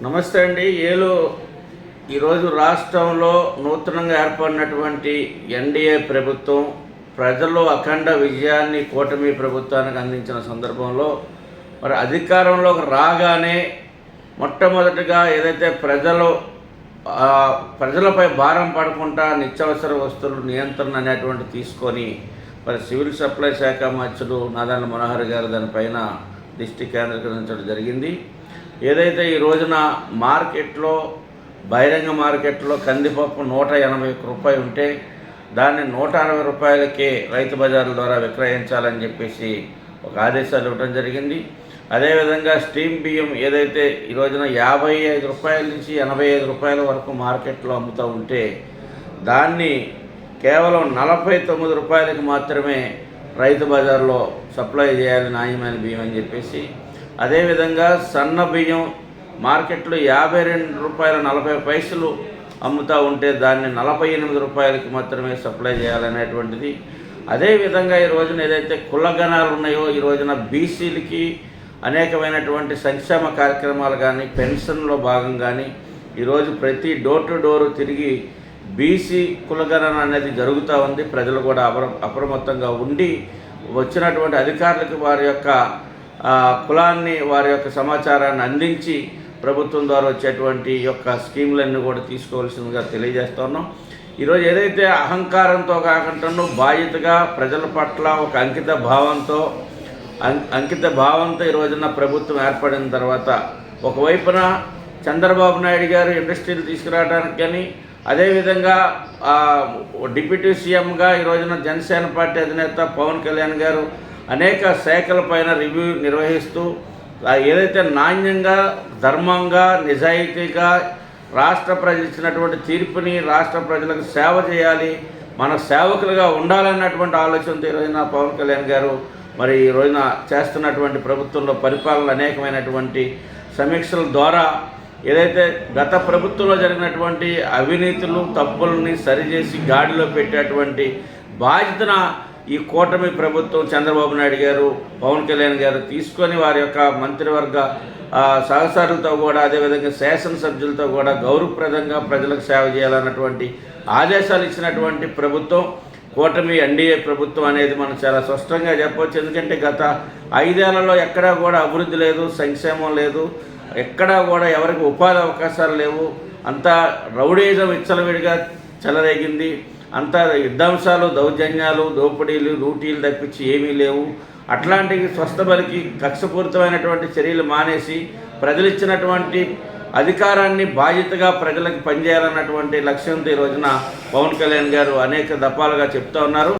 నమస్తే అండి. ఈరోజు రాష్ట్రంలో నూతనంగా ఏర్పడినటువంటి ఎన్డీఏ ప్రభుత్వం ప్రజలు అఖండ విజయాన్ని కూటమి ప్రభుత్వానికి అందించిన సందర్భంలో మరి అధికారంలోకి రాగానే మొట్టమొదటిగా ఏదైతే ప్రజలపై భారం పడకుండా నిత్యావసర వస్తువుల నియంత్రణ అనేటువంటి తీసుకొని మరి సివిల్ సప్లై శాఖ మంత్రులు నాదెండ్ల మనోహర్ గారు దానిపైన దృష్టి కేంద్రీకరించడం జరిగింది. ఏదైతే ఈ రోజున మార్కెట్లో బహిరంగ మార్కెట్లో కందిపప్పు 181 రూపాయలు ఉంటే దాన్ని 160 రూపాయలకే రైతు బజార్ల ద్వారా విక్రయించాలని చెప్పేసి ఒక ఆదేశాలు ఇవ్వడం జరిగింది. అదేవిధంగా స్టీమ్ బియ్యం ఏదైతే ఈ రోజున 55 రూపాయల నుంచి 85 రూపాయల వరకు మార్కెట్లో అమ్ముతూ ఉంటే దాన్ని కేవలం 49 రూపాయలకి మాత్రమే రైతు బజార్లో సప్లై చేయాలి నాణ్యమైన బియ్యం అని చెప్పేసి, అదేవిధంగా సన్న బియ్యం మార్కెట్లో 52 రూపాయల 40 పైసలు అమ్ముతూ ఉంటే దాన్ని 48 రూపాయలకి మాత్రమే సప్లై చేయాలనేటువంటిది. అదేవిధంగా ఈ రోజున ఏదైతే కులగణాలు ఉన్నాయో ఈ రోజున బీసీలకి అనేకమైనటువంటి సంక్షేమ కార్యక్రమాలు కానీ పెన్షన్లో భాగం కానీ ఈరోజు ప్రతి డోర్ టు డోరు తిరిగి బీసీ కులగణన అనేది జరుగుతూ ఉంది. ప్రజలు కూడా అప్రమత్తంగా ఉండి వచ్చినటువంటి అధికారులకు వారి యొక్క కులాన్ని వారి యొక్క సమాచారాన్ని అందించి ప్రభుత్వం ద్వారా వచ్చేటువంటి యొక్క స్కీములన్నీ కూడా తీసుకోవాల్సిందిగా తెలియజేస్తున్నాం. ఈరోజు ఏదైతే అహంకారంతో కాకుండా బాధ్యతగా ప్రజల పట్ల ఒక అంకిత భావంతో ఈ రోజున ప్రభుత్వం ఏర్పడిన తర్వాత ఒకవైపున చంద్రబాబు నాయుడు గారు ఇండస్ట్రీలు తీసుకురావడానికి కానీ అదేవిధంగా డిప్యూటీ సీఎంగా ఈ రోజున జనసేన పార్టీ అధినేత పవన్ కళ్యాణ్ గారు అనేక శాఖలపైన రివ్యూ నిర్వహిస్తూ ఏదైతే నాణ్యంగా ధర్మంగా నిజాయితీగా రాష్ట్ర ప్రజలు ఇచ్చినటువంటి తీర్పుని రాష్ట్ర ప్రజలకు సేవ చేయాలి, మన సేవకులుగా ఉండాలన్నటువంటి ఆలోచనతో ఈ రోజున పవన్ కళ్యాణ్ గారు మరి ఈ రోజున చేస్తున్నటువంటి ప్రభుత్వంలో పరిపాలన అనేకమైనటువంటి సమీక్షల ద్వారా ఏదైతే గత ప్రభుత్వంలో జరిగినటువంటి అవినీతులు తప్పుల్ని సరిచేసి గాడిలో పెట్టేటువంటి బాధ్యతన ఈ కూటమి ప్రభుత్వం చంద్రబాబు నాయుడు గారు పవన్ కళ్యాణ్ గారు తీసుకొని వారి యొక్క మంత్రివర్గ సహచరులతో కూడా అదేవిధంగా శాసనసభ్యులతో కూడా గౌరవప్రదంగా ప్రజలకు సేవ చేయాలన్నటువంటి ఆదేశాలు ఇచ్చినటువంటి ప్రభుత్వం కూటమి ఎన్డీఏ ప్రభుత్వం అనేది మనం చాలా స్పష్టంగా చెప్పవచ్చు. ఎందుకంటే గత 5 ఏళ్లలో ఎక్కడా కూడా అభివృద్ధి లేదు, సంక్షేమం లేదు, ఎక్కడా కూడా ఎవరికి ఉపాధి అవకాశాలు లేవు, అంతా రౌడీజం విచ్చలవిడిగా చెలరేగింది, అంతా యుద్ధాంశాలు దౌర్జన్యాలు దోపిడీలు లూటీలు తప్పించి ఏమీ లేవు. అట్లాంటి స్వస్థబలికి కక్షపూరితమైనటువంటి చర్యలు మానేసి ప్రజలు ఇచ్చినటువంటి అధికారాన్ని బాధ్యతగా ప్రజలకు పనిచేయాలన్నటువంటి లక్ష్యంతో ఈ రోజున పవన్ కళ్యాణ్ గారు అనేక దఫాలుగా చెప్తూ ఉన్నారు.